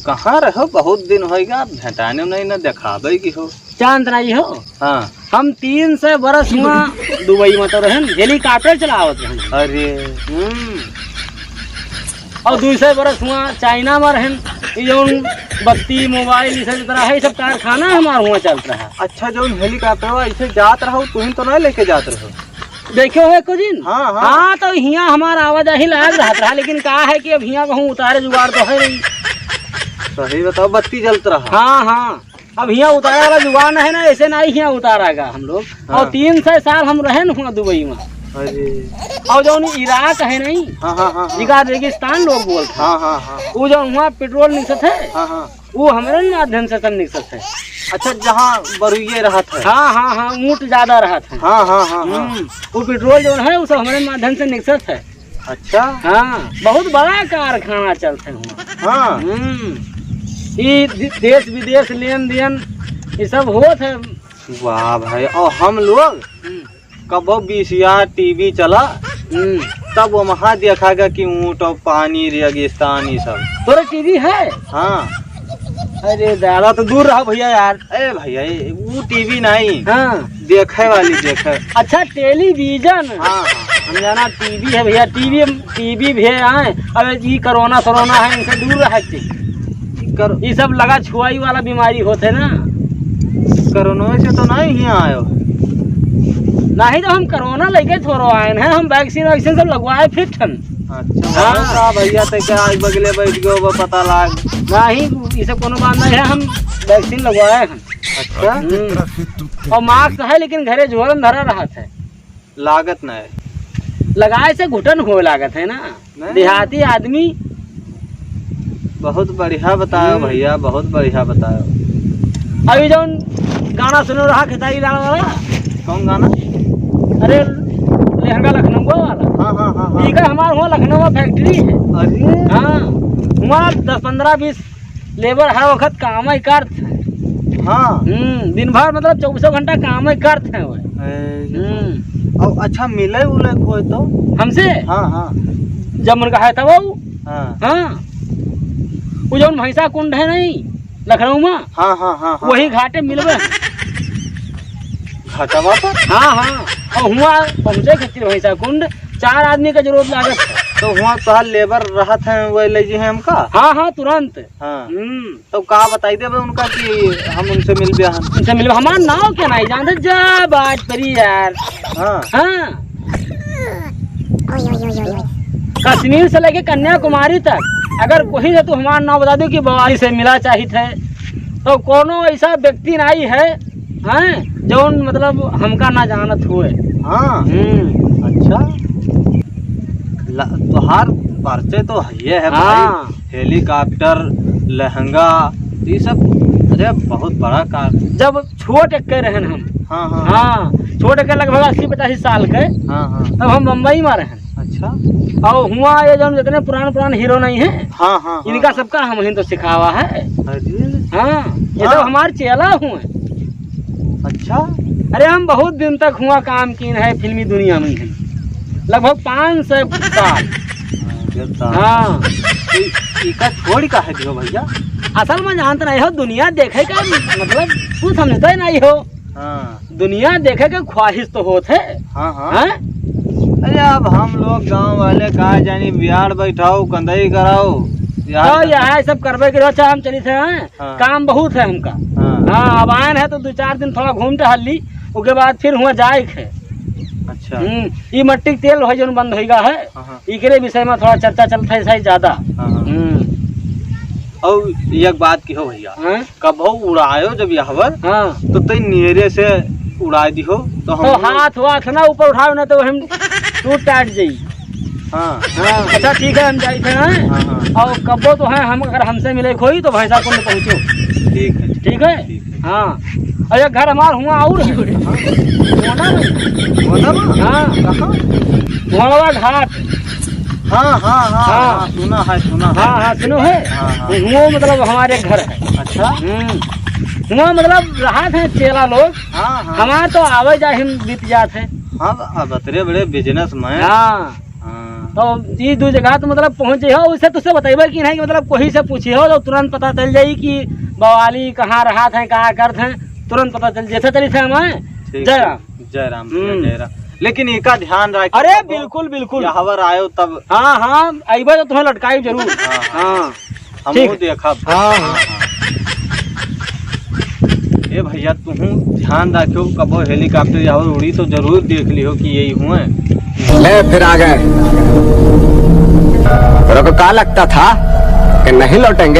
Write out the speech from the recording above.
कहाँ रहो? बहुत दिन होगा भेटाने नहीं न देखाबे की हो। चांद नहीं हो। हाँ हम 300 बरस हुआ दुबई में तो रहन हेलीकॉप्टर चलावत रहन। अरे और 200 बरस हुआ चाइना में रहन। ये जो बत्ती मोबाइल ये सब तरह है सब कारखाना हमारा हुआ चल रहा है। अच्छा जो हेलीकॉप्टर ऐसे जात रहो तुम तो नहीं लेके जात रहो? देखो है कुछ दिन। हाँ हाँ हाँ तो हियाँ हमारा आवाजाही लाग रहा लेकिन कहा है कि अब हियाँ कहूँ उतारे जुगाड़ तो है नहीं। सही बताओ बत्ती जलत रहा। हाँ हाँ अब हियाँ उतारा वाला जुगाड़ है ना ऐसे नहीं हियाँ उतारागा हम लोग। हाँ। और 300 साल हम रहे हुआ दुबई में। अरे और जो इराक है नहीं हाँ हाँ हाँ जिका रेगिस्तान लोग बोलते हैं। हाँ हाँ हाँ वो जो वहाँ पेट्रोल निकसत है हाँ हाँ। वो हमारे माध्यम से तन निकसत है। अच्छा जहाँ बरुए रहा था। हाँ हाँ हाँ ऊँट ज्यादा रहा था। हाँ हाँ हाँ हाँ। वो पेट्रोल जो है वो सब हमारे माध्यम से निकसत है। अच्छा हाँ बहुत बड़ा कारखाना चलते हुआ। हाँ ये देश विदेश लेन देन ये सब होत है। वाह भाई। और हम लोग कबो बीसिया टीवी चला तब वहाँ देखा गया कि ऊँट और पानी रेगिस्तान ये सब। तोरा टीवी है? हाँ। अरे दादा तो दूर रहो भैया यार। अरे भैया वो टीवी नहीं। हाँ देखे वाली देखे। अच्छा टेलीविजन। हाँ हम जाना टीवी है भैया। टीवी भी आए। अब ये कोरोना है इनसे दूर रहे। ये सब लगा छुआई वाला बीमारी होते ना। कोरोना से तो नहीं ही आयो। नहीं तो हम कोरोना लेके थोड़ा आए हैं। हम वैक्सीन सब लगवाए फिर ठन। अच्छा हाँ भैया तो क्या बगले बैठ गए पता लाग नहीं ये सब कोनो बात नहीं है। हम वैक्सीन लगवाए हैं। अच्छा और मास्क है लेकिन घरे झोरन धरा रहा था। लागत नहीं लगाए से घुटन हो लागत है ना। देहाती आदमी। बहुत बढ़िया बतायो भैया बहुत बढ़िया बतायो। अभी जो गाना सुनो रहा खेतारी लाल वाला। कौन गाना? अरे लहंगा लखनऊ वाला। हाँ हाँ हाँ ठीक है हमारे वहाँ लखनऊ में फैक्ट्री है। अरे हाँ वहाँ 10-15-20 लेबर हर वक्त काम ही करते हैं। हाँ दिन भर मतलब 24 घंटा काम ही करते हैं। और अच्छा मिले उले कोई तो हमसे? हाँ हाँ जब मन कहा था वो। हाँ वो जो भैंसा कुंड है नहीं लखनऊ में। हाँ हाँ हाँ वही घाटे मिलवे घाटवा पर। हाँ हाँ और हुआ पहुँचे खातिर भैंसा कुंड 4 आदमी का जरूरत लागत है। तो वहाँ तो लेबर रहा था वो ले जी है हमका। हाँ हाँ तुरंत। हाँ तो कहा बताई दे उनका कि हम उनसे मिल गया। उनसे मिल हमारा नाव क्या नहीं जानते जा बात करी यार। हाँ हाँ कश्मीर से लेके कन्याकुमारी तक अगर कोई है तो हमारा नाम बता दो कि बवाली से मिला चाहिए थे। तो कोनो ऐसा व्यक्ति नहीं है हैं जो मतलब हमका ना जानत हुए। हाँ अच्छा तुहार परिचय तो ये है हाँ। भाई। हेलीकॉप्टर लहंगा ये सब अरे बहुत बड़ा कार। जब छोटे के रहन हम। हाँ हाँ हाँ छोटे के लगभग 80-85 साल के। हाँ हाँ तब हम बम्बई में रहन। अच्छा और हुआ ये जो जितने पुराने हीरो नहीं है हाँ हाँ इनका सबका हम ही तो सिखावा है। हाँ ये सब हमारे चेला हुए। अच्छा अरे हम बहुत दिन तक हुआ काम किए है फिल्मी दुनिया में ही लगभग 500 साल। हाँ इका छोड़ का है जो भैया असल में जानते नहीं हो दुनिया देखे का मतलब तू समझते नहीं हो। हाँ दुनिया देखे के ख्वाहिश तो होते। हाँ हाँ हाँ अरे अब हम लोग गांव वाले कहा जानी बिहार बैठाओ कंधई कराओ तो यहाँ सब करवे के अच्छा हम चली थे। हाँ। काम बहुत है हमका। हाँ अब आए हैं तो 2-4 दिन थोड़ा घूम टहली उसके बाद फिर हुआ जाए है। अच्छा ये मट्टी के तेल है जो बंद होगा है। इकरे विषय में थोड़ा चर्चा चलता है ज्यादा। और एक बात की हो भैया कबो उड़ायो जब यहाँ तो तई नेरे से उड़ा दी हो तो हाथ ना ऊपर उठाओ ना तो हम टूट टाट जाई। हाँ अच्छा ठीक है हम जाए थे। और कब्बो तो है हम अगर हमसे मिले कोई तो भैंसा कुंड पहुँचो। ठीक है हाँ। और एक घर हमारा हुआ और घोड़वा घाट। हाँ हाँ हाँ सुना है हाँ हाँ सुनो है। वो मतलब हमारे घर है। अच्छा वो मतलब रहा थे चेला लोग। हमारा तो आवे जाए हम बीत जाते। हाँ बतरे बड़े बिजनेस में। हाँ तो ये दो जगह तो मतलब पहुँचे हो, उससे तुझसे बताइए कि नहीं कि मतलब कोई से पूछे हो तो तुरंत पता चल जाये कि बवाली कहाँ रहा थे, कहाँ करते हैं, तुरंत पता चल जैसे तरीके से हमें। जय राम। जय राम जय राम। लेकिन इनका ध्यान रख। अरे बिल्कुल बिल्कुल, हवर आयो तब। हाँ हाँ अइबा तो तुम्हें लटकाई जरूर। हाँ हम देखा। हाँ ए भैया तुम ध्यान रखो, कबो हेलीकॉप्टर या उड़ी तो जरूर देख लियो कि यही हुए। ले फिर आ गए। तेरे को क्या लगता था कि नहीं लौटेंगे?